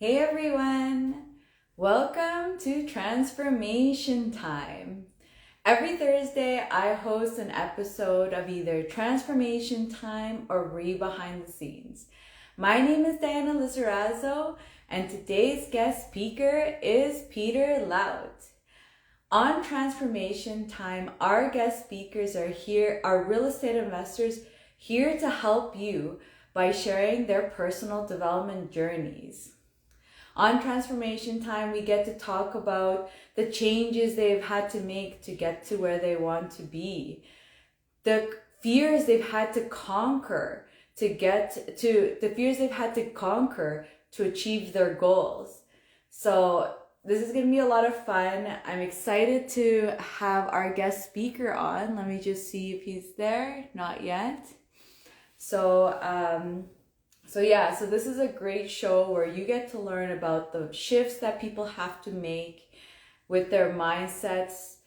Hey everyone! Welcome to Transformation Time. Every Thursday, I host an episode of either Transformation Time or Behind the Scenes. My name is Diana Lizarazo, and today's guest speaker is Peter Lount. On Transformation Time, our guest speakers are real estate investors here to help you by sharing their personal development journeys. On Transformation Time, we get to talk about the changes they've had to make to get to where they want to be, the fears they've had to conquer to achieve their goals. So this is going to be a lot of fun. I'm excited to have our guest speaker on. Let me just see if he's there. Not yet. So this is a great show where you get to learn about the shifts that people have to make with their mindsets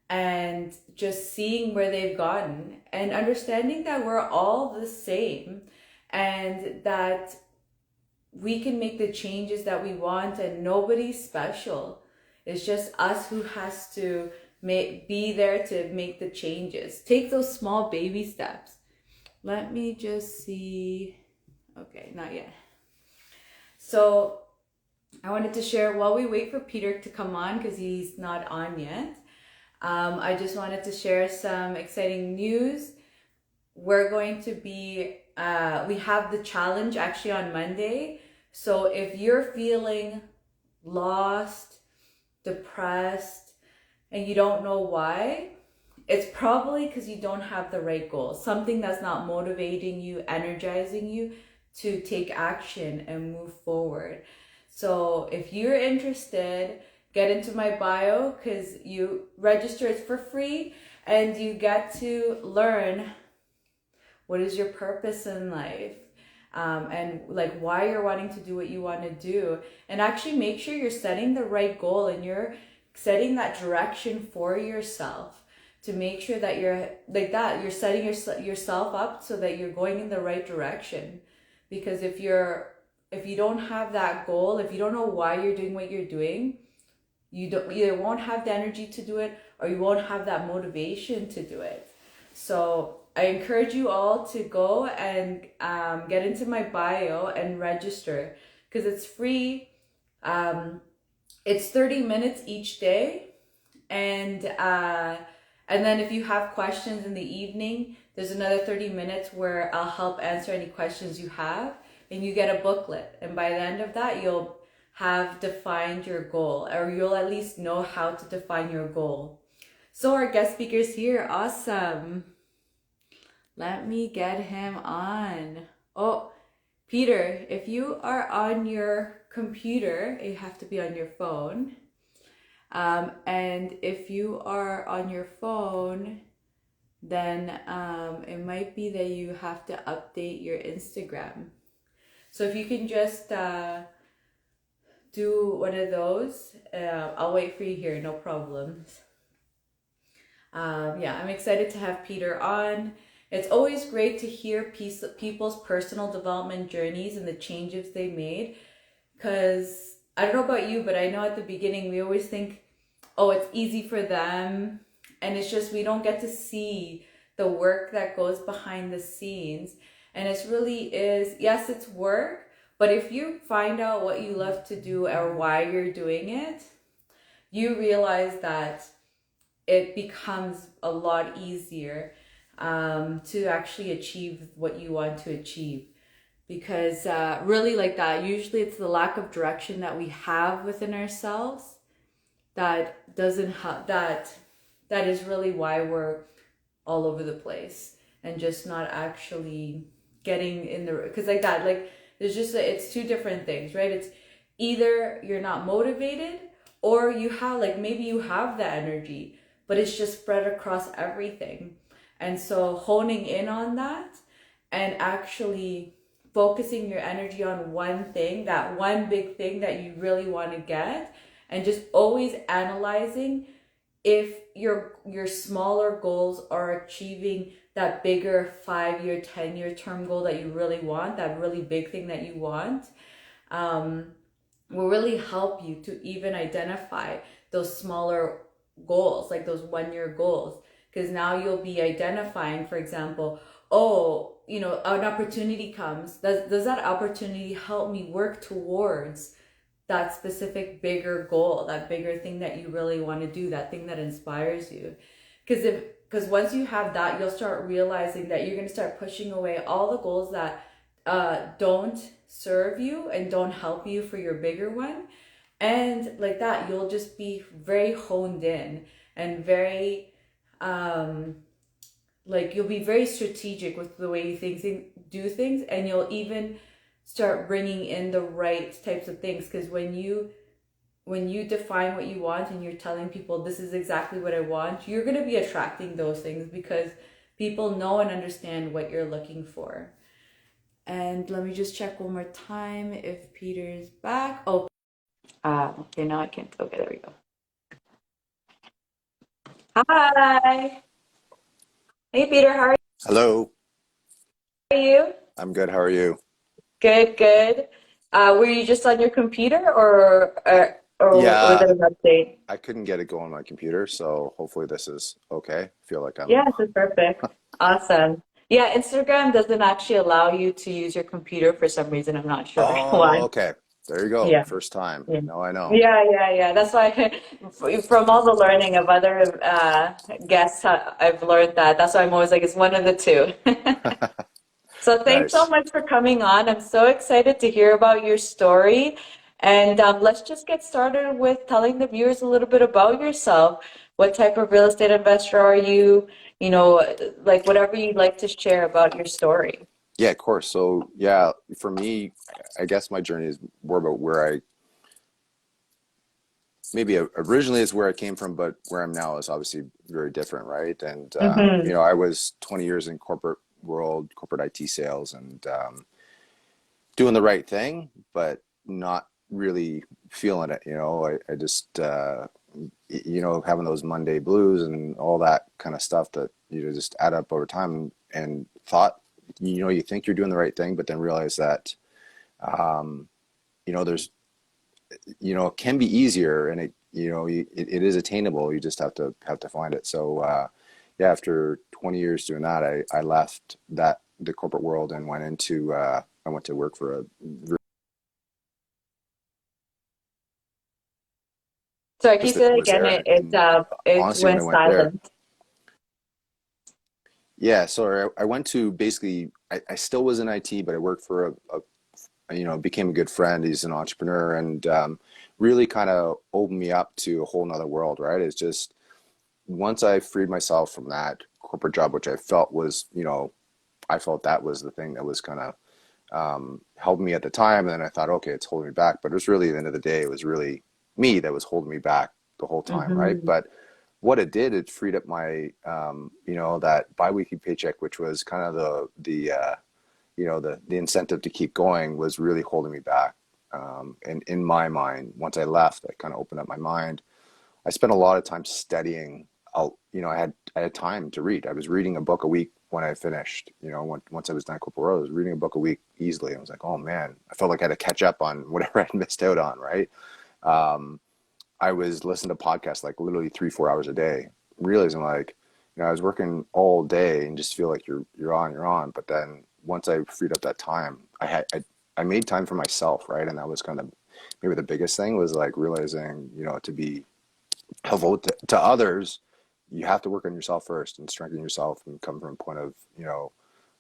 and just seeing where they've gotten and understanding that we're all the same and that we can make the changes that we want and nobody's special. It's just us who has to be there to make the changes. Take those small baby steps. Let me just see. Okay, not yet. So I wanted to share while we wait for Peter to come on because he's not on yet. I just wanted to share some exciting news. We're going to be, we have the challenge actually on Monday. So if you're feeling lost, depressed, and you don't know why, it's probably because you don't have the right goals. Something that's not motivating you, energizing you to take action and move forward. So if you're interested, get into my bio because you register, it's for free, and you get to learn what is your purpose in life, and like why you're wanting to do what you want to do, and actually make sure you're setting the right goal and you're setting that direction for yourself to make sure that you're setting yourself up so that you're going in the right direction. Because if you don't have that goal, if you don't know why you're doing what you're doing, you either won't have the energy to do it or you won't have that motivation to do it. So I encourage you all to go and get into my bio and register because it's free. It's 30 minutes each day, and then if you have questions in the evening, there's another 30 minutes where I'll help answer any questions you have, and you get a booklet. And by the end of that, you'll have defined your goal, or you'll at least know how to define your goal. So our guest speaker's here. Awesome. Let me get him on. Oh, Peter, if you are on your computer, you have to be on your phone. And if you are on your phone, then it might be that you have to update your Instagram. So if you can just do one of those, I'll wait for you here, no problems. I'm excited to have Peter on. It's always great to hear people's personal development journeys and the changes they made, because I don't know about you, but I know at the beginning we always think, oh, it's easy for them. And it's just, we don't get to see the work that goes behind the scenes. And it really is, yes, it's work, but if you find out what you love to do or why you're doing it, you realize that it becomes a lot easier to actually achieve what you want to achieve. Because really like that, usually it's the lack of direction that we have within ourselves that doesn't have that is really why we're all over the place and just not actually getting in the, because like that, like there's just it's two different things, right? It's either you're not motivated or you have, like, maybe you have the energy but it's just spread across everything. And so honing in on that and actually focusing your energy on one thing, that one big thing that you really want to get, and just always analyzing if your smaller goals are achieving that bigger 5-year, 10-year term goal that you really want, that really big thing that you want. will really help you to even identify those smaller goals, like those 1 year goals. Because now you'll be identifying, for example, oh, an opportunity comes. Does that opportunity help me work towards that specific bigger goal, that bigger thing that you really want to do, that thing that inspires you? Because once you have that, you'll start realizing that you're going to start pushing away all the goals that don't serve you and don't help you for your bigger one. And like that, you'll just be very honed in and very um like you'll be very strategic with the way you do things, and you'll even start bringing in the right types of things. Because when you define what you want and you're telling people this is exactly what I want, you're going to be attracting those things because people know and understand what you're looking for. And let me just check one more time if Peter's back. Oh, okay, now I can't. Okay, there we go. Hi. Hey, Peter, how Hello, are you? I'm good. How are you? Good, good. Were you just on your computer, or was Yeah, it an update? I couldn't get it going on my computer, so hopefully this is okay. I feel like I'm Yes, it's perfect. Awesome. Yeah, Instagram doesn't actually allow you to use your computer for some reason. I'm not sure Oh, why. okay. There you go. Yeah. First time. Yeah. Now I know. Yeah. That's why, from all the learning of other guests, I've learned that. That's why I'm always like, it's one of the two. So thanks so Nice. much for coming on. I'm so excited to hear about your story. And let's just get started with telling the viewers a little bit about yourself. What type of real estate investor are you? Like whatever you'd like to share about your story. Yeah, of course. So, yeah, for me, I guess my journey is more about where I maybe originally is where I came from, but where I'm now is obviously very different, right? And Mm-hmm. I was 20 years in corporate world, corporate IT sales, and doing the right thing, but not really feeling it. I just having those Monday blues and all that kind of stuff that just add up over time, and thought you think you're doing the right thing, but then realize that um, there's it can be easier, and it is attainable. You just have to find it. So yeah, after 20 years doing that, I left the corporate world and I went to work for a Sorry, can you say that that was again? there. And It honestly, when went I went there, silent. yeah, so I went to basically, I still was in IT, but I worked for became a good friend. He's an entrepreneur, and really kind of opened me up to a whole nother world, right? It's just once I freed myself from that corporate job, which I felt was, I felt that was the thing that was kind of helping me at the time. And then I thought, okay, it's holding me back. But it was really, at the end of the day, it was really me that was holding me back the whole time, right? Mm-hmm. But what it did, it freed up my, that biweekly paycheck, which was kind of the incentive to keep going, was really holding me back. And in my mind, once I left, I kind of opened up my mind. I spent a lot of time studying. I had time to read. I was reading a book a week when I finished. Once I was done corporate world, I was reading a book a week easily. I was like, oh man, I felt like I had to catch up on whatever I'd missed out on. Right. Um, I was listening to podcasts like literally 3-4 hours a day, realizing like, I was working all day and just feel like you're on. But then once I freed up that time, I made time for myself, right? And that was kind of maybe the biggest thing, was like realizing, to be helpful to others, you have to work on yourself first and strengthen yourself and come from a point of,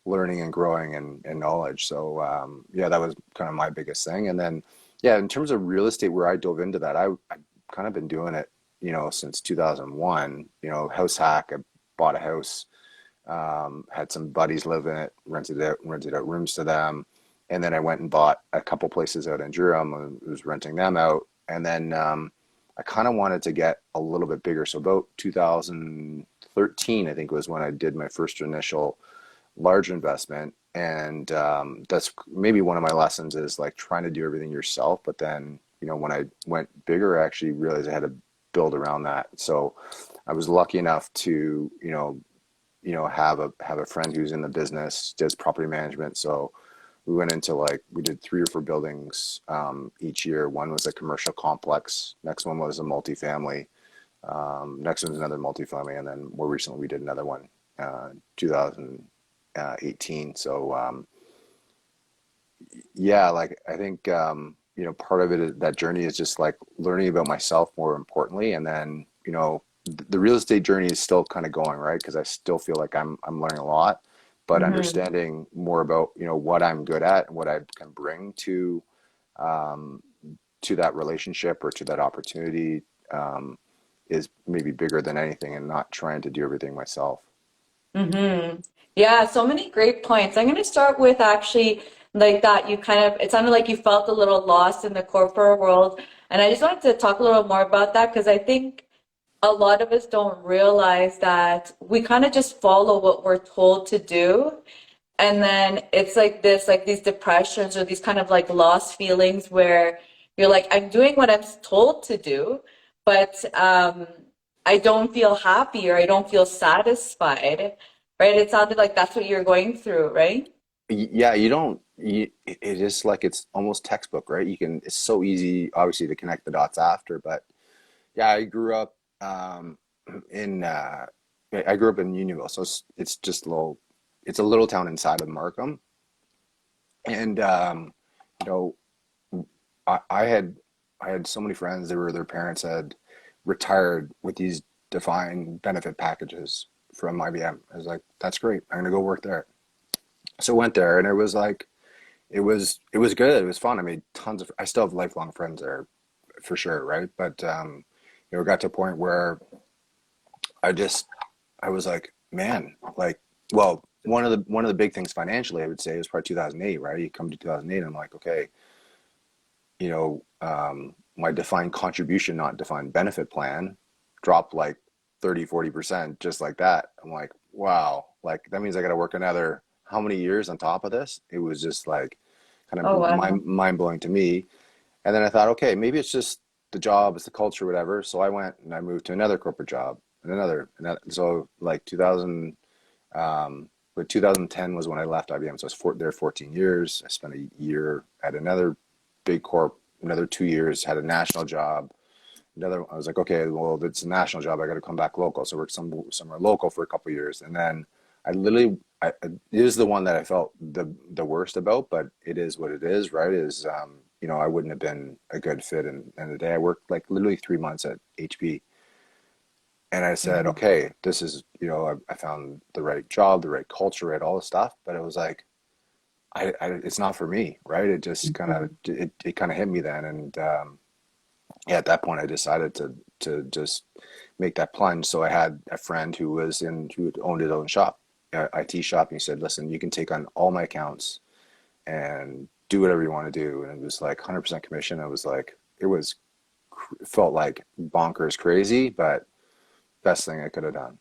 learning and growing and knowledge. So yeah, that was kind of my biggest thing. And then yeah, in terms of real estate, where I dove into that, I kind of been doing it, since 2001. House hack. I bought a house, had some buddies live in it, rented out rooms to them, and then I went and bought a couple places out in Durham and was renting them out. And then I kind of wanted to get a little bit bigger. So about 2013, I think, was when I did my first initial large investment. And that's maybe one of my lessons, is like trying to do everything yourself. But then, when I went bigger, I actually realized I had to build around that. So I was lucky enough to, have a friend who's in the business, does property management. So we went into like, we did 3 or 4 buildings each year. One was a commercial complex. Next one was a multifamily. Next one was another multifamily. And then more recently, we did another one, 2018. So, yeah, like I think, part of it is that journey is just like learning about myself more importantly. And then, the real estate journey is still kind of going, right? Because I still feel like I'm learning a lot, but Mm-hmm. understanding more about, what I'm good at and what I can bring um, to that relationship or to that opportunity, um, is maybe bigger than anything, and not trying to do everything myself. Mm-hmm. Yeah, so many great points. I'm going to start with actually like that you kind of, it sounded like you felt a little lost in the corporate world. And I just wanted to talk a little more about that because I think a lot of us don't realize that we kind of just follow what we're told to do. And then it's like this, like these depressions or these kind of like lost feelings where you're like, I'm doing what I'm told to do, but I don't feel happy or I don't feel satisfied, right? It sounded like that's what you're going through, right? Yeah, you don't. It is like it's almost textbook, right? It's so easy, obviously, to connect the dots after. But yeah, I grew up in I grew up in Unionville, so it's just a little, it's a little town inside of Markham, and you know, I, I had I had so many friends that were their parents had retired with these defined benefit packages from IBM. I was like, that's great. I'm gonna go work there. So I went there, and it was like it was good. It was fun. I made tons of. I still have lifelong friends there for sure, right? But it got to a point where I just I was like, man, like, well, one of the big things financially, I would say, was probably 2008, right? You come to 2008, I'm like, okay, my defined contribution, not defined benefit plan, dropped like 30-40% just like that. I'm like, wow, like that means I got to work another how many years on top of this? It was just like kind Oh, of wow. mind blowing to me. And then I thought, okay, maybe it's just the job, it's the culture, whatever. So I went and I moved to another corporate job and another. So like 2000, but 2010 was when I left IBM. So I was there 14 years. I spent a year at another big corp, another 2 years, had a national job. I was like, okay, well, if it's a national job, I got to come back local. So I worked somewhere local for a couple of years. And then it is the one that I felt the worst about, but it is what it is, right? I wouldn't have been a good fit. And the day I worked like literally 3 months at HP, and I said, Mhm. okay, this is, I found the right job, the right culture, right, all the stuff. But it was like, it's not for me, right? It just kind of, Mhm. it kind of hit me then. And yeah, at that point, I decided to just make that plunge. So I had a friend who owned his own shop, IT shop. And he said, listen, you can take on all my accounts and do whatever you want to do. And it was like 100% commission. I was like, it felt like bonkers crazy, but best thing I could have done.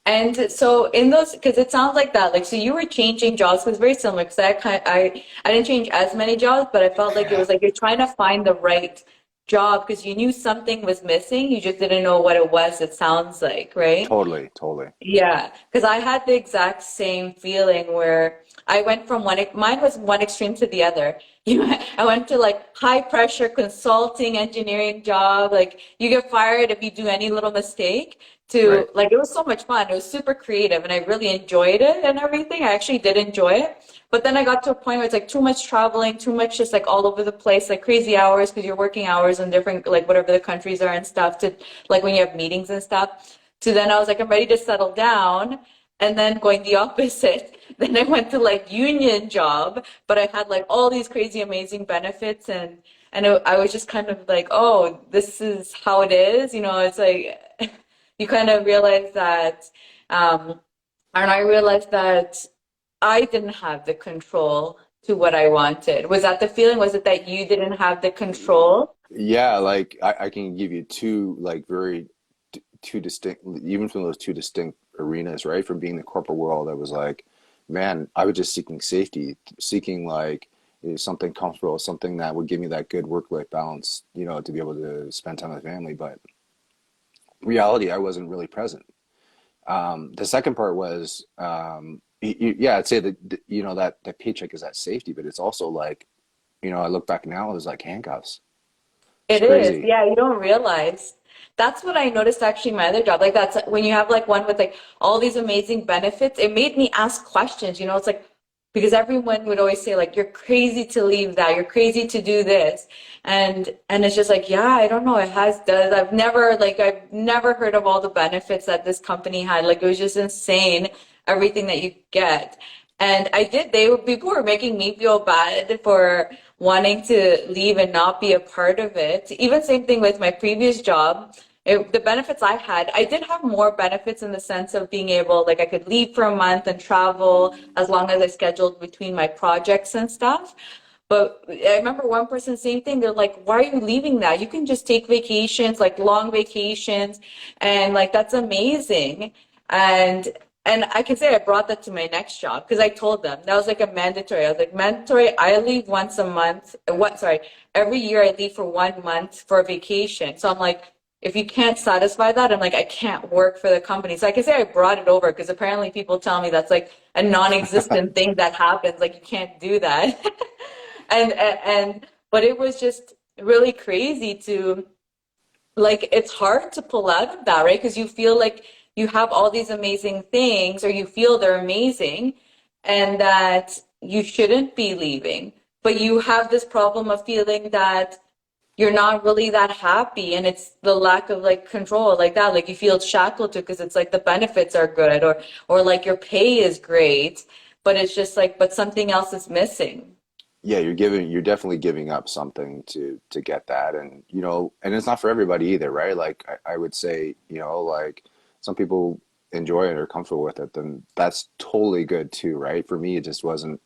And so in those, because it sounds like that, like so you were changing jobs because very similar. Because I didn't change as many jobs, but I felt like it was like you're trying to find the right job because you knew something was missing. You just didn't know what it was. It sounds like, right? Totally, totally. Yeah, because I had the exact same feeling where I went from mine was one extreme to the other. I went to like high pressure consulting engineering job, like you get fired if you do any little mistake, Right. to like it was so much fun. It was super creative and I really enjoyed it and everything. I actually did enjoy it. But then I got to a point where it's like too much traveling, too much just like all over the place, like crazy hours because you're working hours in different like whatever the countries are and stuff to like when you have meetings and stuff. So then I was like, I'm ready to settle down. And then going the opposite. Then I went to like union job, but I had like all these crazy amazing benefits I was just kind of like, oh, this is how it is. It's like you kind of realize that um and I realized that I didn't have the control to what I wanted. Was that the feeling? Was it that you didn't have the control? Yeah, like I can give you two like two distinct, even from those two distinct arenas, right? From being in the corporate world, I was like, man, I was just seeking safety, seeking like, something comfortable, something that would give me that good work-life balance, to be able to spend time with family. But reality, I wasn't really present. The second part was, Yeah, I'd say that, you know, that that paycheck is that safety, but it's also like, you know, I look back now, it was like handcuffs. It's It is. crazy. Yeah, you don't realize. That's what I noticed actually in my other job. Like that's when you have like one with like all these amazing benefits, it made me ask questions, you know, it's like because everyone would always say like you're crazy to leave that, you're crazy to do this. And it's just like, yeah, I don't know, it has does. I've never heard of all the benefits that this company had. Like it was just insane everything that you get. And people were making me feel bad for wanting to leave and not be a part of it. Even same thing with my previous job. The benefits I had, I did have more benefits in the sense of being able, like I could leave for a month and travel as long as I scheduled between my projects and stuff. But I remember one person, same thing. They're like, why are you leaving that? You can just take vacations, like long vacations, and like that's amazing. And and I can say I brought that to my next job because I told them that was like a mandatory. I was like, mandatory, I leave once a month. Every year I leave for 1 month for a vacation. So I'm like, if you can't satisfy that, I'm like, I can't work for the company. So I can say I brought it over because apparently people tell me that's like a non-existent thing that happens. Like you can't do that. But it was just really crazy to like it's hard to pull out of that, right? Because you feel like you have all these amazing things or you feel they're amazing and that you shouldn't be leaving. But you have this problem of feeling that you're not really that happy and it's the lack of like control like that. Like you feel shackled to because it's like the benefits are good or like your pay is great, but it's just like but something else is missing. Yeah, you're definitely giving up something to get that, and you know, and it's not for everybody either, right? Like I would say, you know, like some people enjoy it or comfortable with it, then that's totally good too, right? For me, it just wasn't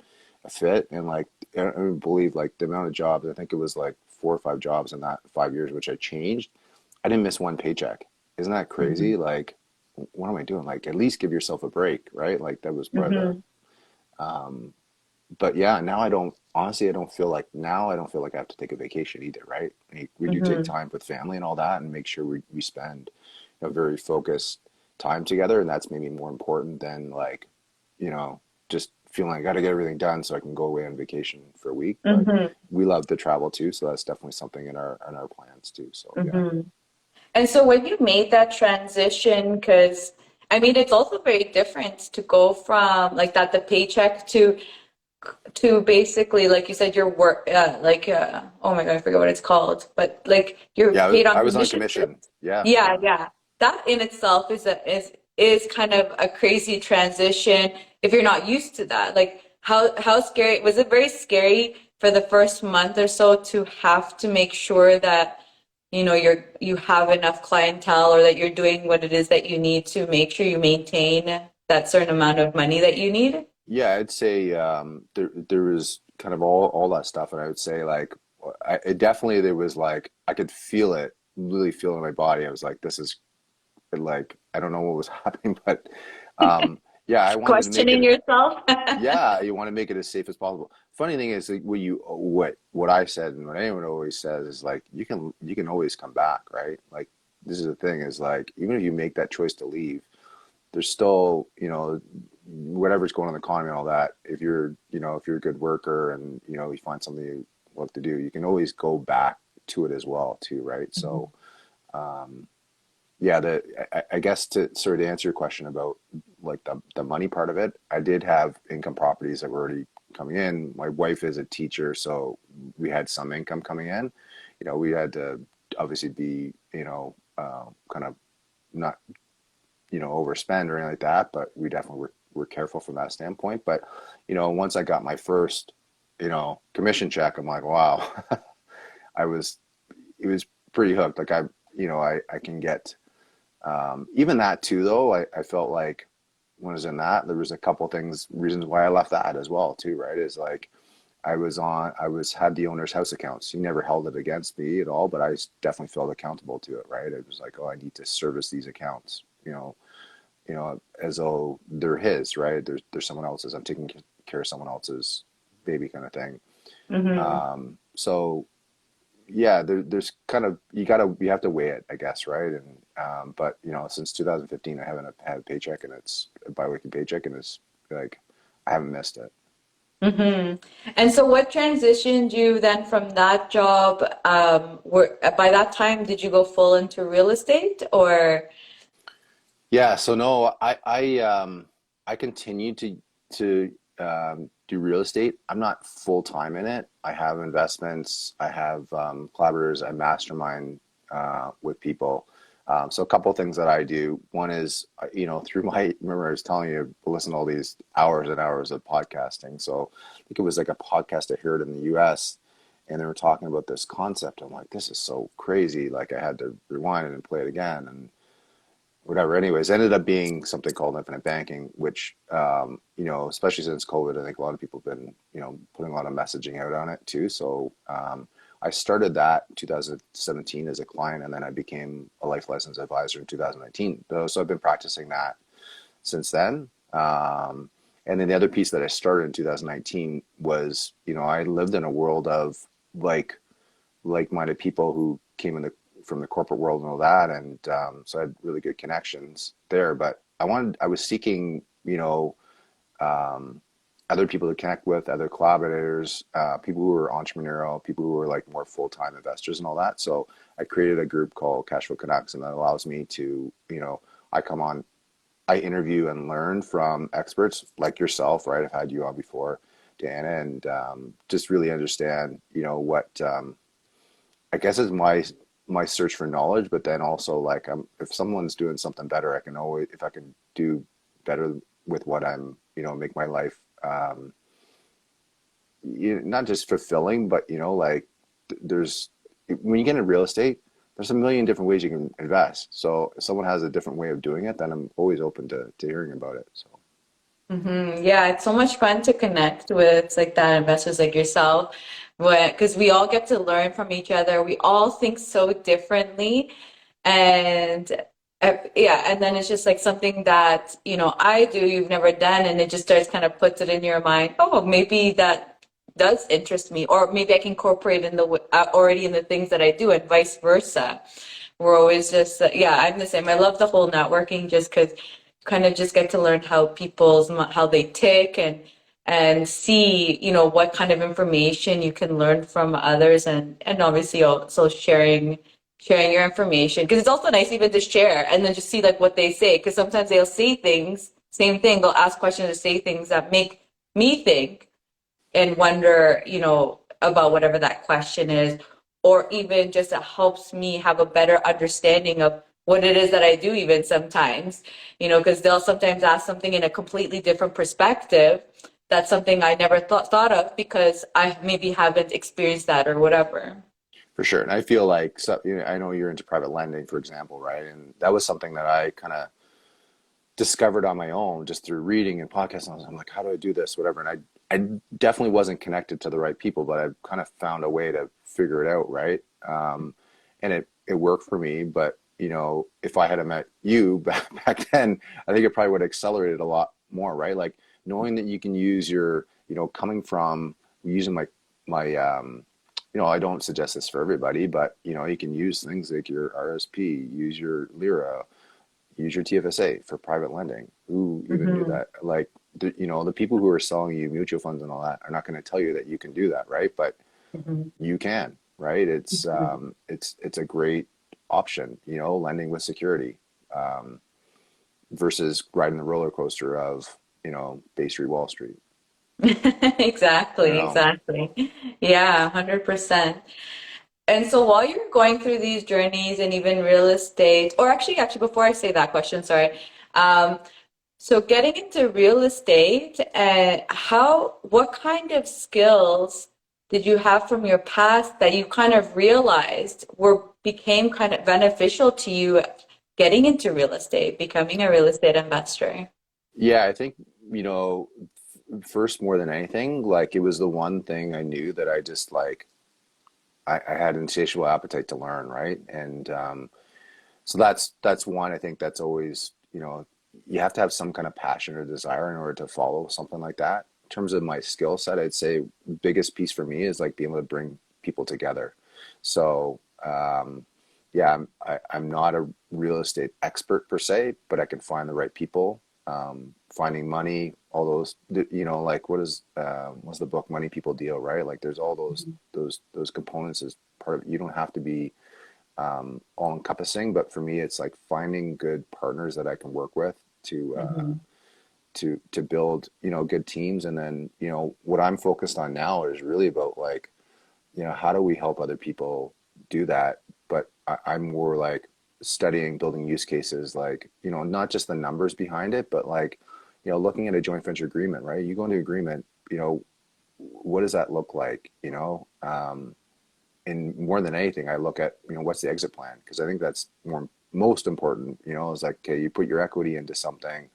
a fit, and like I don't believe like the amount of jobs. I think it was like 4 or 5 jobs in that 5 years, which I changed. I didn't miss one paycheck. Isn't that Hmm. crazy? Like, what am I doing? Like, at least give yourself a break, right? Like that was part of the Hmm. um, but yeah, now I don't honestly I don't feel like now I don't feel like I have to take a vacation either, right? We do take Hmm. time with family and all that and make sure we spend very focused time together, and that's maybe more important than like, you know, just feeling I got to get everything done so I can go away on vacation for a week. But Hmm. we love to travel too, so that's definitely something in our plans too. So yeah. Hmm. And so when you made that transition, because I mean, it's also very different to go from like that, the paycheck to basically, like you said, your work, oh my God, I forget what it's called, but like you're Yeah, paid on I was on commission. commission. Yeah, Yeah, yeah. yeah. That in itself is kind of a crazy transition if you're not used to that. Like how scary was it very scary for the first month or so to have to make sure that you have enough clientele or that you're doing what it is that you need to make sure you maintain that certain amount of money that you need? Yeah, I'd say there was kind of all that stuff, and I would say like it definitely there was like I could feel it, really feel it in my body. I was like, this is like I don't know what was happening, but yeah, I wanted to make Questioning it. yourself? Yeah, you want to make it as safe as possible. Funny thing is, like, what I said and what anyone always says is like you can always come back, right? Like this is the thing is like even if you make that choice to leave there's still, you know, whatever's going on in the economy and all that, if you're, you know, if you're a good worker and, you know, you find something you love to do, you can always go back to it as well, too, right? So, um, yeah, I guess to sort of answer your question about like the money part of it, I did have income properties that were already coming in. My wife is a teacher, so we had some income coming in. You know, we had to obviously be, you know, kind of not overspend or anything like that, but we definitely were careful from that standpoint. But, you know, once I got my first, you know, commission check, I'm like, wow, I was, it was pretty hooked. Like I can get, even that too, though, I felt like when I was in that, there was a couple things, reasons why I left that as well too, right? Is like, had the owner's house accounts. He never held it against me at all, but I definitely felt accountable to it, right? It was like, oh, I need to service these accounts, as though they're his, right? There's someone else's. I'm taking care of someone else's baby kind of thing. Hmm. So yeah, there's kind of you have to weigh it, I guess, right? And but you know, since 2015, I haven't had a paycheck, and it's a biweekly paycheck, and it's like I haven't missed it. Mm-hmm. And so what transitioned you then from that job? By that time, did you go full into real estate or? Yeah, so no, I continue to do real estate. I'm not full time in it. I have investments. I have collaborators. I mastermind with people. So a couple of things that I do. One is, through my, remember I was telling you, I listen to all these hours and hours of podcasting. So I think it was like a podcast I heard in the US, and they were talking about this concept. I'm like, this is so crazy. Like I had to rewind it and play it again. And whatever. Anyways, ended up being something called infinite banking, which, especially since COVID, I think a lot of people have been, putting a lot of messaging out on it too. So I started that in 2017 as a client, and then I became a life license advisor in 2019. So I've been practicing that since then. And then the other piece that I started in 2019 was, I lived in a world of like like-minded people who came in from the corporate world and all that, and so I had really good connections there. But I was seeking, um, other people to connect with, other collaborators, people who were entrepreneurial, people who were like more full-time investors and all that. So I created a group called Cashflow Canucks, and that allows me to, I come on, I interview and learn from experts like yourself, right? I've had you on before, Diana, and just really understand, what I guess is my search for knowledge, but then also like if someone's doing something better, I can always, if I can do better with what I'm, make my life not just fulfilling, but like there's when you get into real estate, there's a million different ways you can invest. So if someone has a different way of doing it, then I'm always open to hearing about it. So Yeah, it's so much fun to connect with like that investors like yourself, because we all get to learn from each other. We all think so differently, and yeah, and then it's just like something that I do you've never done, and it just starts kind of puts it in your mind. Oh, maybe that does interest me, or maybe I can incorporate in already in the things that I do, and vice versa. We're always just yeah, I'm the same. I love the whole networking just because kind of just get to learn how they tick and see what kind of information you can learn from others and obviously also sharing your information because it's also nice even to share and then just see like what they say because sometimes they'll say things same thing they'll ask questions or say things that make me think and wonder, about whatever that question is, or even just it helps me have a better understanding of what it is that I do, even sometimes, because they'll sometimes ask something in a completely different perspective. That's something I never thought of because I maybe haven't experienced that or whatever. for sure. And I feel like, so, I know you're into private lending, for example, right? And that was something that I kind of discovered on my own just through reading and podcasts. And I'm like, how do I do this? Whatever. And I definitely wasn't connected to the right people, but I kind of found a way to figure it out, right? And it worked for me. But if I had met you back then, I think it probably would have accelerated a lot more, right? Like knowing that you can use your, coming from using my I don't suggest this for everybody, but you can use things like your RSP, use your Lira, use your TFSA for private lending. Who even knew Mm-hmm. that? Like, the people who are selling you mutual funds and all that are not going to tell you that you can do that, right? But Mm-hmm. you can, right? It's a great option, lending with security, versus riding the roller coaster of, Bay Street, Wall Street. I don't Exactly, know. exactly. Yeah, 100%. And so while you're going through these journeys and even real estate, or actually, before I say that question, sorry. Um, so getting into real estate, what kind of skills did you have from your past that you kind of realized became kind of beneficial to you getting into real estate, becoming a real estate investor? Yeah, I think, you know, first more than anything, like it was the one thing I knew that I just like I had insatiable appetite to learn, right? And so that's one. I think that's always, you have to have some kind of passion or desire in order to follow something like that. In terms of my skill set, I'd say biggest piece for me is like being able to bring people together. So yeah, I'm not a real estate expert per se, but I can find the right people finding money, all those, you know, like what's the book Money People Deal, right? Like there's all those components as part of, you don't have to be all encompassing, but for me, it's like finding good partners that I can work with to Mm-hmm. to build, you know, good teams. And then, you know, what I'm focused on now is really about like, you know, how do we help other people do that? But I'm more like studying, building use cases, like, you know, not just the numbers behind it, but like, you know, looking at a joint venture agreement, right? You go into agreement, you know, what does that look like? You know, and more than anything, I look at, you know, what's the exit plan? Because I think that's more most important, you know, is like, okay, you put your equity into something.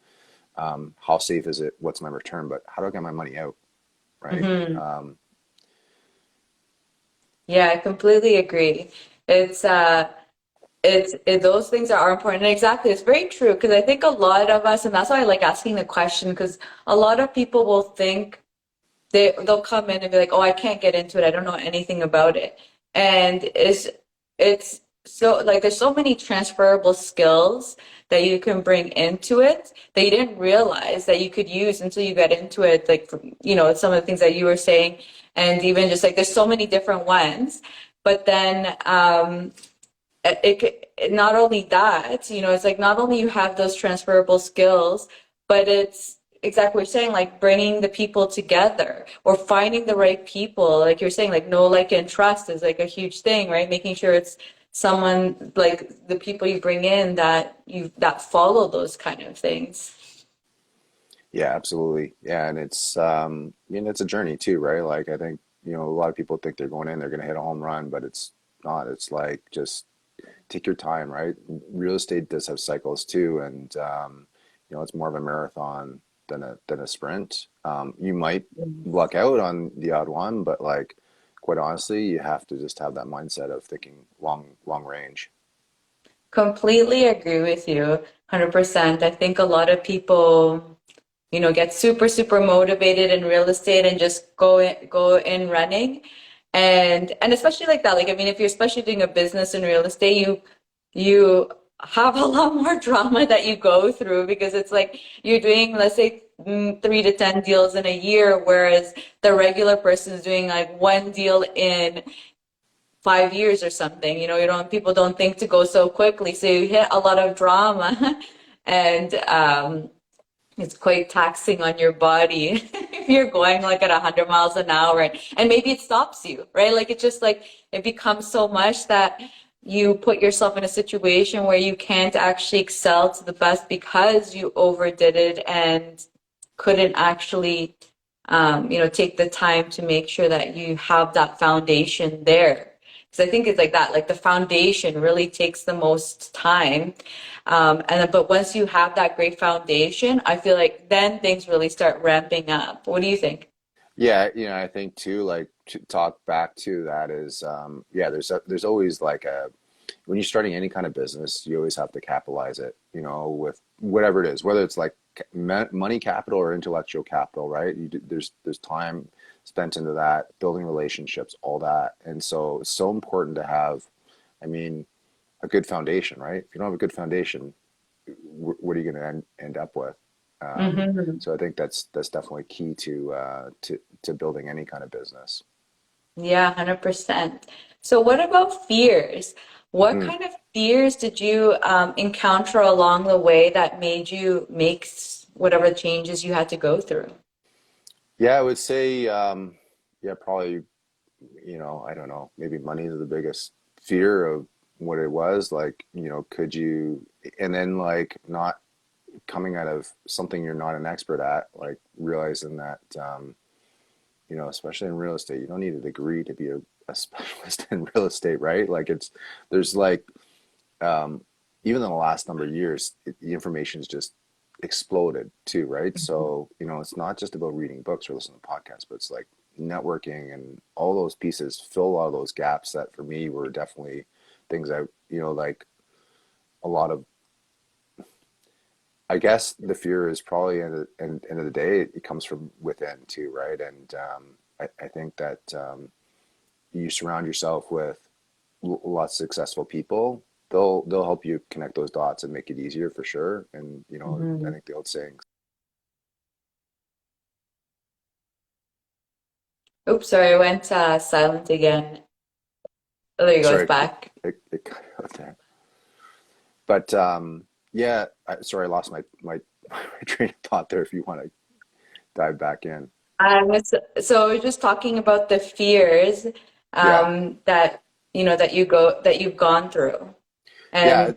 How safe is it? What's my return? But how do I get my money out? Right. Mm-hmm. Yeah, I completely agree. It's those things are important. And exactly, it's very true because I think a lot of us, and that's why I like asking the question, because a lot of people will think they'll come in and be like, "Oh, I can't get into it. I don't know anything about it." And it's so like there's so many transferable skills that you can bring into it that you didn't realize that you could use until you got into it. Like, you know, some of the things that you were saying, and even just like there's so many different ones. But then not only that, you know, it's like not only you have those transferable skills, but it's exactly what you're saying, like bringing the people together or finding the right people. Like you're saying, like know, like, and trust is like a huge thing, right? Making sure it's someone like the people you bring in that follow those kind of things. Yeah, absolutely. Yeah, and it's I mean it's a journey too, right? Like I think, you know, a lot of people think they're going in, they're going to hit a home run, but it's not. It's like just take your time, right? Real estate does have cycles too, and you know, it's more of a marathon than a sprint. You might luck out on the odd one, but like quite honestly, you have to just have that mindset of thinking long range. Completely agree with you, 100%. I think a lot of people, you know, get super motivated in real estate and just go in running. And especially like that, like I mean, if you're especially doing a business in real estate, you have a lot more drama that you go through because it's like you're doing, let's say, 3 to 10 deals in a year, whereas the regular person is doing like one deal in 5 years or something. You know, people don't think to go so quickly, so you hit a lot of drama, and it's quite taxing on your body if you're going like at 100 miles an hour, and maybe it stops you, right? Like it's just like it becomes so much that you put yourself in a situation where you can't actually excel to the best because you overdid it and couldn't actually you know, take the time to make sure that you have that foundation there. Because I think it's like that, like the foundation really takes the most time. But once you have that great foundation, I feel like then things really start ramping up. What do you think? Yeah, you know, I think too, like to talk back to that is, yeah, there's always like a when you're starting any kind of business, you always have to capitalize it, you know, with whatever it is, whether it's like money capital or intellectual capital, right? There's time spent into that, building relationships, all that, and so it's so important to have, I mean, a good foundation, right? If you don't have a good foundation, what are you going to end up with? Hmm. So I think that's definitely key to building any kind of business. Yeah, 100%. So what about fears? What Mm. kind of fears did you encounter along the way that made you make whatever changes you had to go through? Yeah, I would say, yeah, probably, you know, I don't know, maybe money is the biggest fear of what it was. Like, you know, could you, and then like not coming out of something you're not an expert at, like realizing that, you know, especially in real estate, you don't need a degree to be a specialist in real estate, right? Like there's like, um, even in the last number of years, the information's just exploded too, right? So, you know, it's not just about reading books or listening to podcasts, but it's like networking and all those pieces fill a lot of those gaps that for me were definitely things I, you know, like a lot of, I guess the fear is probably end of the day, it comes from within too, right? And I think that you surround yourself with lots of successful people they'll help you connect those dots and make it easier for sure. And I Mhm. think the old saying. Oops, sorry, I went silent again. Oh, there you go, it's Sorry, back. it cut out there. But yeah, sorry, I lost my train of thought there. If you want to dive back in, So we're just talking about the fears yeah, that that you've gone through. yeah. And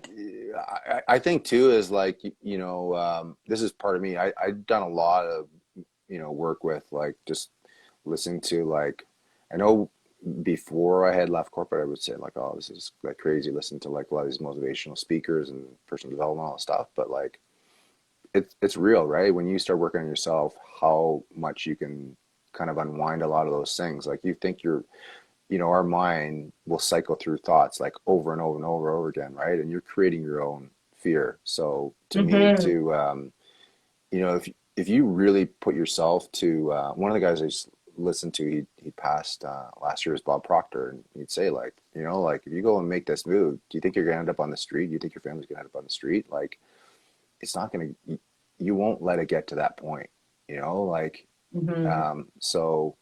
I think too is like this is part of me. I've done a lot of work with like just listening to like I know before I had left corporate, I would say like, oh, this is like crazy. Listen to like a lot of these motivational speakers and personal development, all that stuff. But like, it's real, right? When you start working on yourself, how much you can kind of unwind a lot of those things. Like you think our mind will cycle through thoughts like over and over and over and over again, right? And you're creating your own fear. So to me, mhm, if you really put yourself to one of the guys I just listened to, he passed last year, was Bob Proctor, and he'd say like, like if you go and make this move, do you think you're gonna end up on the street? Do you think your family's gonna end up on the street? Like, it's not gonna, you won't let it get to that point, like, mhm. so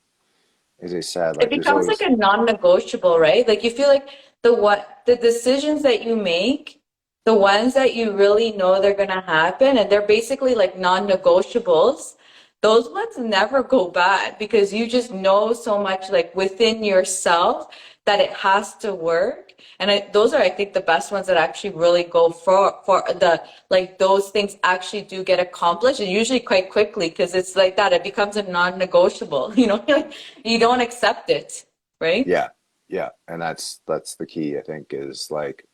as I said, It like, there's becomes like always, a non-negotiable, right? Like you feel like the decisions that you make, the ones that you really know they're gonna happen, and they're basically like non-negotiables, those ones never go bad because you just know so much like within yourself that it has to work. And those are, I think, the best ones that actually really go for the like those things actually do get accomplished, and usually quite quickly because it's like that. It becomes a non-negotiable. Like you don't accept it, right? yeah, yeah, and that's the key, I think, is like,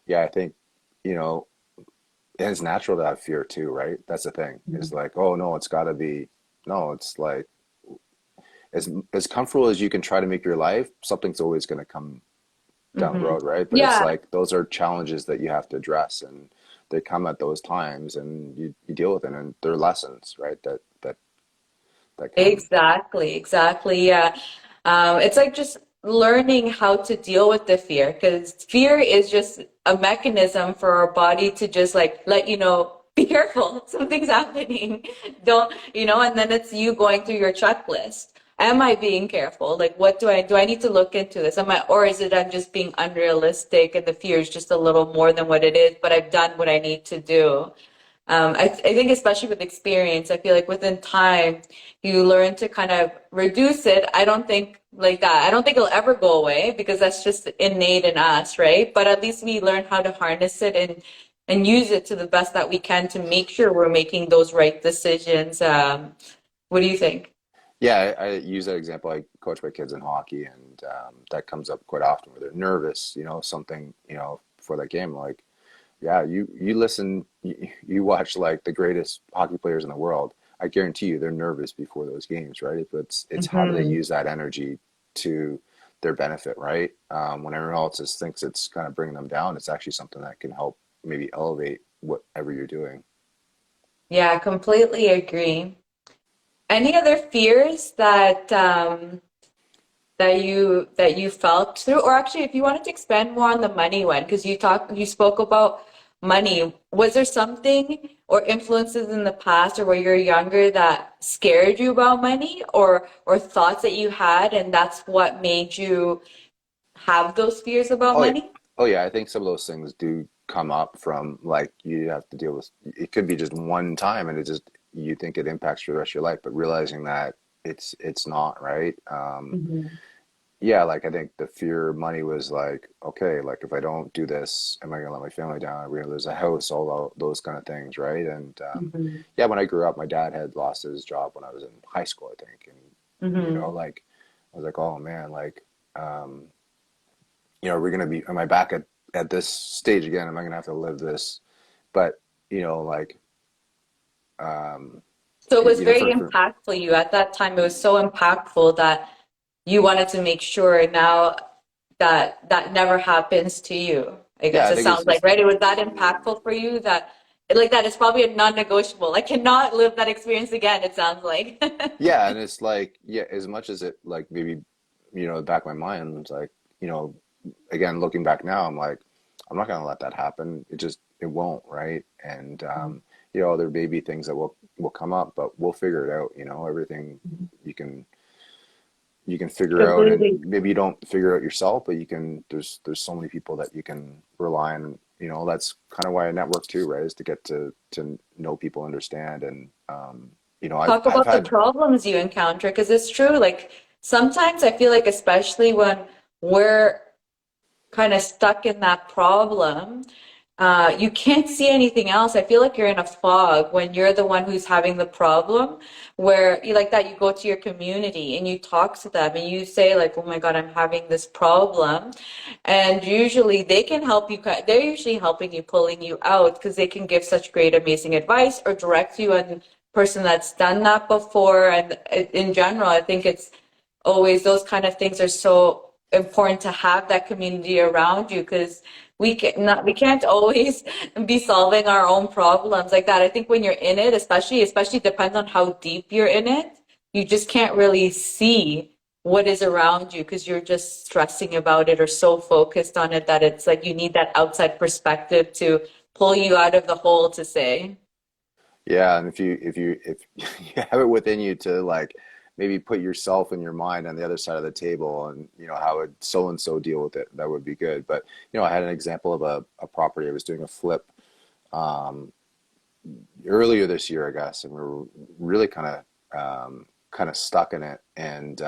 yeah, I think, you know, and it's natural to have fear too, right? That's the thing. It's like, oh no, it's got to be, no, it's like as comfortable as you can try to make your life, something's always going to come down the Mm-hmm. road, right? But it's Yeah, like those are challenges that you have to address, and they come at those times, and you deal with it, and they're lessons, right? That come. exactly, exactly. Yeah. It's like just learning how to deal with the fear because fear is just a mechanism for our body to just like let you know, be careful, something's happening. Don't, and then it's you going through your checklist. Am I being careful? Like, what do I need to look into this? Or is it I'm just being unrealistic and the fear is just a little more than what it is, but I've done what I need to do. I think especially with experience, I feel like within time, you learn to kind of reduce it. I don't think like that. I don't think it'll ever go away because that's just innate in us, right? But at least we learn how to harness it and use it to the best that we can to make sure we're making those right decisions. What do you think? Yeah, I use that example. I coach my kids in hockey, and that comes up quite often where they're nervous, something, before that game. Like, yeah, you listen, you watch like the greatest hockey players in the world. I guarantee you, they're nervous before those games, right? But it's how do they Hmm. use that energy to their benefit, right? When everyone else just thinks it's kind of bringing them down, it's actually something that can help maybe elevate whatever you're doing. Yeah, completely agree. Any other fears that you felt through, or actually if you wanted to expand more on the money one, because you spoke about money, was there something or influences in the past or where you're younger that scared you about money, or thoughts that you had and that's what made you have those fears about Oh yeah, money? oh yeah. I think some of those things do come up from like you have to deal with. It could be just one time, and it just you think it impacts the rest of your life, but realizing that it's not right. Hmm. Yeah, like I think the fear of money was like, okay, like if I don't do this, am I gonna let my family down? Are we gonna lose a house? All those kind of things, right? And Hmm. yeah, when I grew up, my dad had lost his job when I was in high school, I think, and Hmm. like I was like, oh man, like. Um, are we going to be, am I back at this stage again? Am I going to have to live this? But, like, um, So it was very for impactful you at that time. It was so impactful that you wanted to make sure now that that never happens to you. I yeah, guess I it think sounds like, right? It was that impactful for you that like that is probably a non-negotiable. I cannot live that experience again, it sounds like. yeah. And it's like, yeah, as much as it like maybe, the back of my mind, it's like, again, looking back now, I'm like, I'm not going to let that happen. It won't, right? And you know, there may be things that will come up, but we'll figure it out. You know, everything Mhm. you can you can figure out, and Completely. maybe you don't figure it out yourself, but you can. There's so many people that you can rely on. You know, that's kind of why I network too, right? Is to get to know people, understand, and you know, Talk I've about the had problems you encounter because it's true. Like sometimes I feel like, especially when we're kind of stuck in that problem, you can't see anything else. I feel like you're in a fog when you're the one who's having the problem, where you like that you go to your community and you talk to them and you say like, "Oh my God, I'm having this problem," and usually they can help you. They're usually helping you, pulling you out because they can give such great, amazing advice or direct you on person that's done that before. And in general, I think it's always those kind of things are so important to have that community around you because we can't always be solving our own problems like that. I think when you're in it, especially depends on how deep you're in it, you just can't really see what is around you because you're just stressing about it or so focused on it that it's like you need that outside perspective to pull you out of the hole to say. yeah, and if you have it within you to like maybe put yourself and your mind on the other side of the table, and you know how would so and so deal with it, that would be good. But you know, I had an example of a property. I was doing a flip um, earlier this year, I guess, and we were really kind of stuck in it, and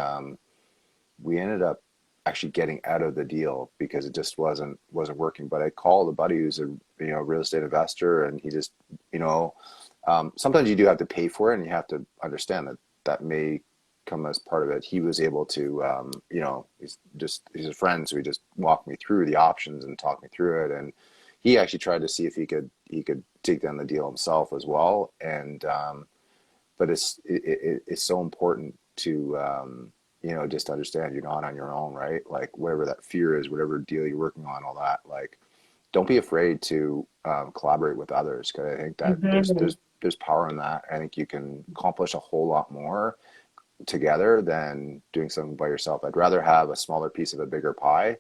we ended up actually getting out of the deal because it just wasn't working. But I called a buddy who's a real estate investor, and he just you know sometimes you do have to pay for it, and you have to understand that that may come as part of it. He was able to you know he's a friend, so he just walked me through the options and talked me through it, and he actually tried to see if he could take down the deal himself as well. And but it's so important to you know, just understand you're not on your own, right? Like whatever that fear is, whatever deal you're working on, all that, like don't be afraid to collaborate with others, because I think that Mhm. there's power in that. I think you can accomplish a whole lot more together than doing something by yourself. I'd rather have a smaller piece of a bigger pie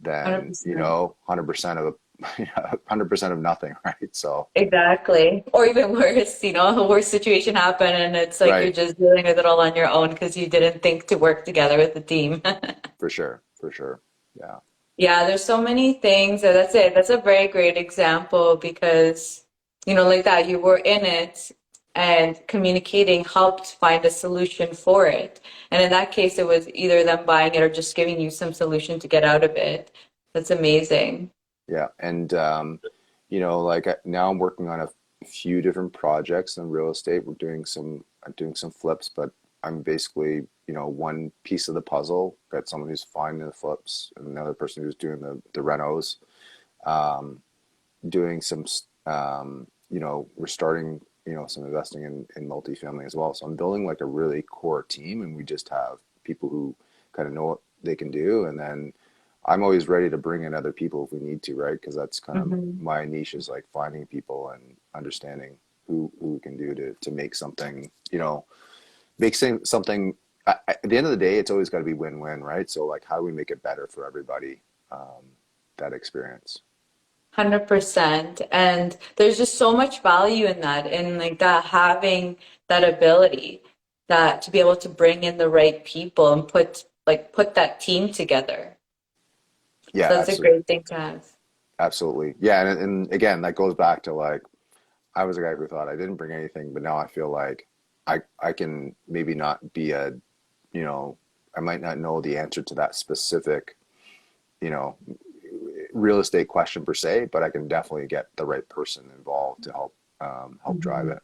than, you 100%. know, 100% of 100% of nothing, right? So Exactly. Or even worse, a worse situation happened and it's like you're right, just dealing with it all on your own because you didn't think to work together with the team. for sure, for sure. Yeah. Yeah, there's so many things. That's it. That's a very great example because, like that, you were in it and communicating helped find a solution for it. And in that case, it was either them buying it or just giving you some solution to get out of it. That's amazing. Yeah, and you know, like now I'm working on a few different projects in real estate. I'm doing some flips, but I'm basically, you know, one piece of the puzzle. Got someone who's finding the flips, and another person who's doing the renos. Um, doing some, you know, we're starting, you know, some investing in multifamily as well. So I'm building like a really core team, and we just have people who kind of know what they can do, and then I'm always ready to bring in other people if we need to, right? Because that's kind of Hmm. my niche, is like finding people and understanding who we can do to make something, you know, something. At the end of the day, it's always got to be win-win, right? So like, how do we make it better for everybody? That experience. 100%. And there's just so much value in that, in like that having that ability that to be able to bring in the right people and put that team together. Yeah, So that's a absolutely. great thing to have. Absolutely. Yeah, and again, that goes back to like I was a guy who thought I didn't bring anything, but now I feel like I can maybe not be a, you know, I might not know the answer to that specific, you know, real estate question per se, but I can definitely get the right person involved to help drive Mhm. it.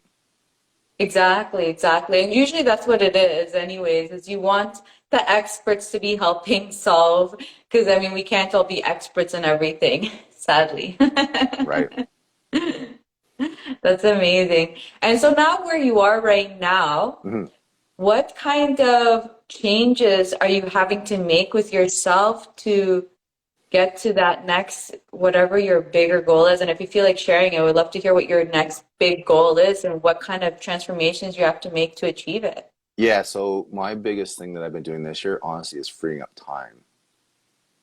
Exactly, exactly. And usually that's what it is anyways, is you want the experts to be helping solve, because I mean we can't all be experts in everything, sadly. Right. That's amazing. And so now where you are right now, Mhm. what kind of changes are you having to make with yourself to get to that next, whatever your bigger goal is? And if you feel like sharing, I would love to hear what your next big goal is and what kind of transformations you have to make to achieve it. Yeah, so my biggest thing that I've been doing this year, honestly, is freeing up time.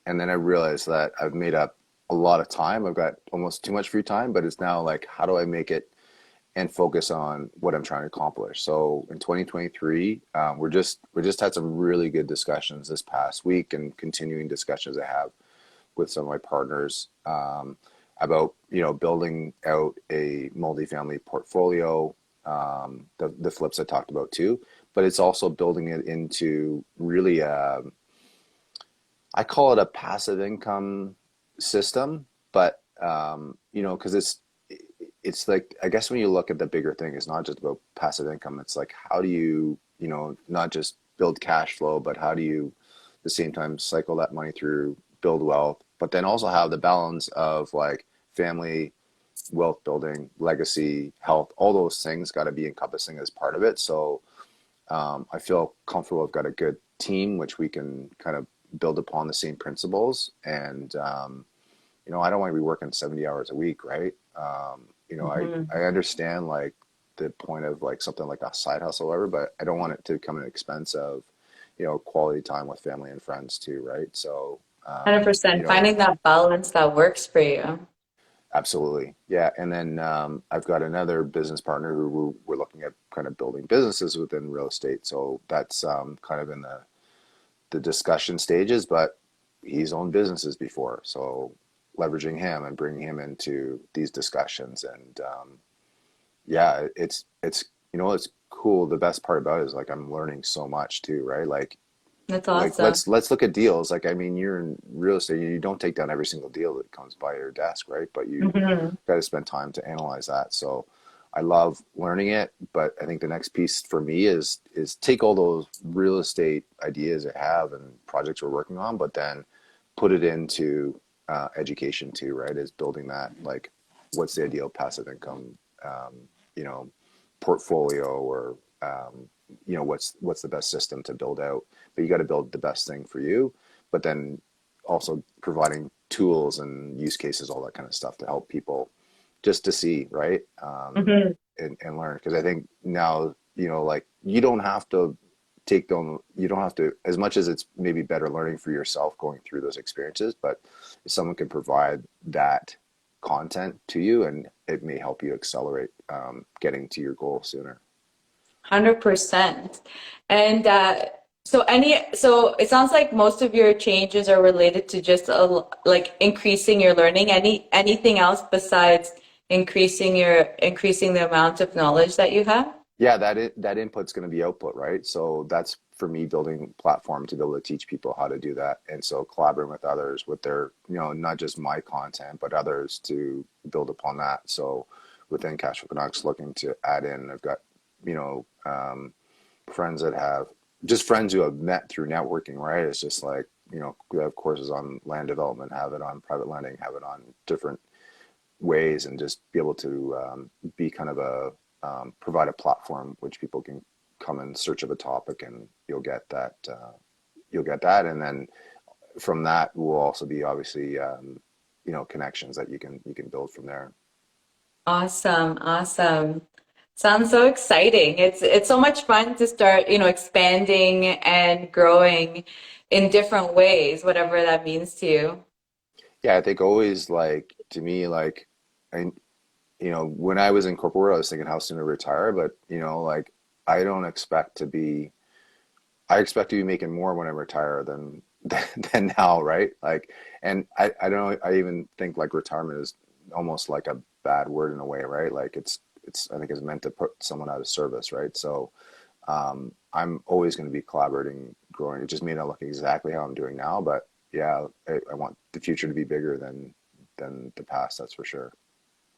And then I realized that I've made up a lot of time. I've got almost too much free time, but it's now like, how do I make it and focus on what I'm trying to accomplish? So in 2023, we're just had some really good discussions this past week, and continuing discussions I have with some of my partners about building out a multifamily portfolio. The flips I talked about too, but it's also building it into really I call it a passive income system, but because it's like, I guess when you look at the bigger thing, it's not just about passive income. It's like, how do you, not just build cash flow, but how do you at the same time cycle that money through, build wealth, but then also have the balance of like family, wealth building, legacy, health, all those things got to be encompassing as part of it. So I feel comfortable. I've got a good team, which we can kind of build upon the same principles. And, I don't want to be working 70 hours a week, right? Mm-hmm. I understand like the point of like something like a side hustle or whatever, but I don't want it to come at the expense of, quality time with family and friends too, right? So, 100%. Finding that balance that works for you. absolutely. Yeah. And then I've got another business partner who we're looking at kind of building businesses within real estate. So that's kind of in the discussion stages, but he's owned businesses before. So leveraging him and bringing him into these discussions. And yeah, it's cool. The best part about it is like I'm learning so much too, right? That's Like awesome. let's look at deals. Like, I mean, you're in real estate, you don't take down every single deal that comes by your desk, right? But you Hmm. got to spend time to analyze that. So I love learning it, but I think the next piece for me is take all those real estate ideas I have and projects we're working on, but then put it into education too, right? Is building that, like, what's the ideal passive income, um, you know, portfolio, or what's the best system to build out. But you got to build the best thing for you, but then also providing tools and use cases, all that kind of stuff to help people just to see, right? Hmm. And learn. Because I think now, like, you don't have to take them, you don't have to, as much as it's maybe better learning for yourself going through those experiences, but if someone can provide that content to you, and it may help you accelerate getting to your goal sooner. 100%. And so it sounds like most of your changes are related to just like increasing your learning. Anything else besides increasing the amount of knowledge that you have? Yeah, that input's going to be output, right? So that's for me building platform to be able to teach people how to do that. And so collaborating with others with their, not just my content, but others to build upon that. So within Cash for Canucks, looking to add in, I've got, friends that have just friends who have met through networking, right? It's just like, we have courses on land development, have it on private lending, have it on different ways, and just be able to be kind of a provide a platform which people can come in search of a topic, and you'll get that, and then from that will also be obviously connections that you can build from there. Awesome, awesome. Sounds so exciting. It's so much fun to start, expanding and growing in different ways, whatever that means to you. Yeah, I think always, like, to me, like, I when I was in corporate world, I was thinking how soon to retire, but like, I don't expect to be I expect to be making more when I retire than than now, right? Like, and I don't know, I even think like retirement is almost like a bad word in a way, right? Like, it's I think it's meant to put someone out of service, right? So I'm always going to be collaborating, growing. It just may not look exactly how I'm doing now, but yeah, I want the future to be bigger than the past, that's for sure.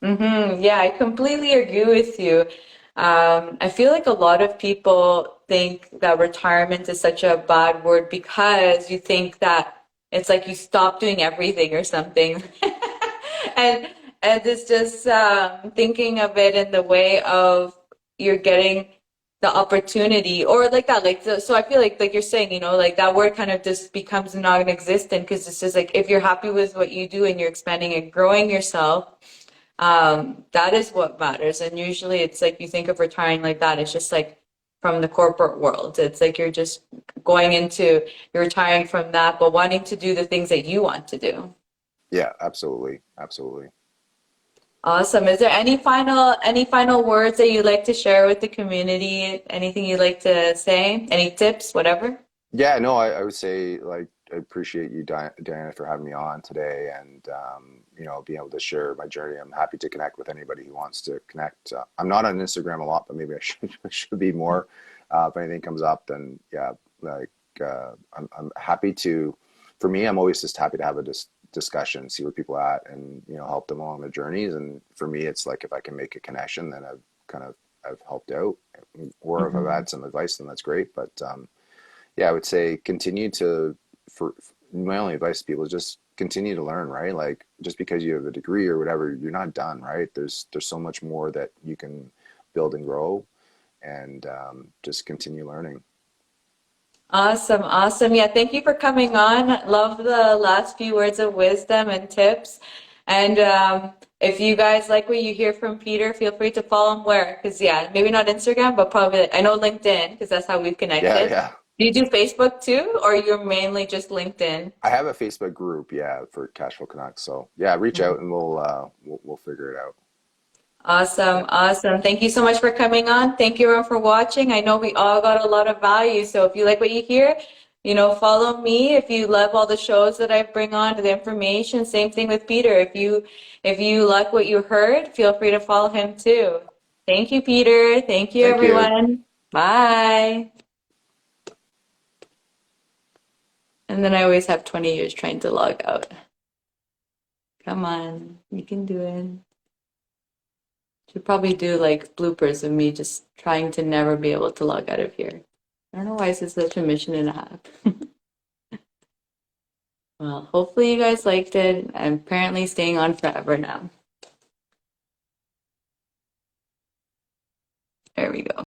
Yeah, I completely agree with you. I feel like a lot of people think that retirement is such a bad word because you think that it's like you stop doing everything or something. And and it's just thinking of it in the way of you're getting the opportunity or like that. So I feel like you're saying, like that word kind of just becomes non-existent because it's just like if you're happy with what you do and you're expanding and growing yourself, that is what matters. And usually it's like you think of retiring like that. It's just like from the corporate world. It's like you're retiring from that, but wanting to do the things that you want to do. Yeah, absolutely, absolutely. Awesome. Is there any final words that you'd like to share with the community? Anything you'd like to say? Any tips, whatever? Yeah, no, I would say like I appreciate you, Diana, for having me on today, and being able to share my journey. I'm happy to connect with anybody who wants to connect. I'm not on Instagram a lot, but maybe I should I should be more. If anything comes up, then yeah, like I'm happy to. For me, I'm always just happy to have a discussion, see where people are at, and help them along their journeys. And for me, it's like if I can make a connection, then I've helped out, or if I've Mhm. had some advice, then that's great. But yeah, I would say continue to, for my only advice to people is just continue to learn, right? Like just because you have a degree or whatever, you're not done, right? There's so much more that you can build and grow, and just continue learning. Awesome, awesome. Yeah, thank you for coming on. Love the last few words of wisdom and tips. And if you guys like what you hear from Peter, feel free to follow him where? Because yeah, maybe not Instagram, but probably I know LinkedIn because that's how we've Yeah, connected. yeah. Do you do Facebook too, or you're mainly just LinkedIn? I have a Facebook group, yeah, for Cashflow Canucks. So yeah, reach out and we'll figure it out. Awesome, Yeah. awesome. Thank you so much for coming on. Thank you everyone for watching. I know we all got a lot of value. So if you like what you hear, follow me. If you love all the shows that I bring on, the information, same thing with Peter. If you like what you heard, feel free to follow him too. Thank you, Peter. Thank you, Thank you. everyone. Bye. And then I always have 20 years trying to log out. Come on, you can do it. Should probably do like bloopers of me just trying to never be able to log out of here. I don't know why this is such a mission and a half. Well, hopefully you guys liked it. I'm apparently staying on forever now. There we go.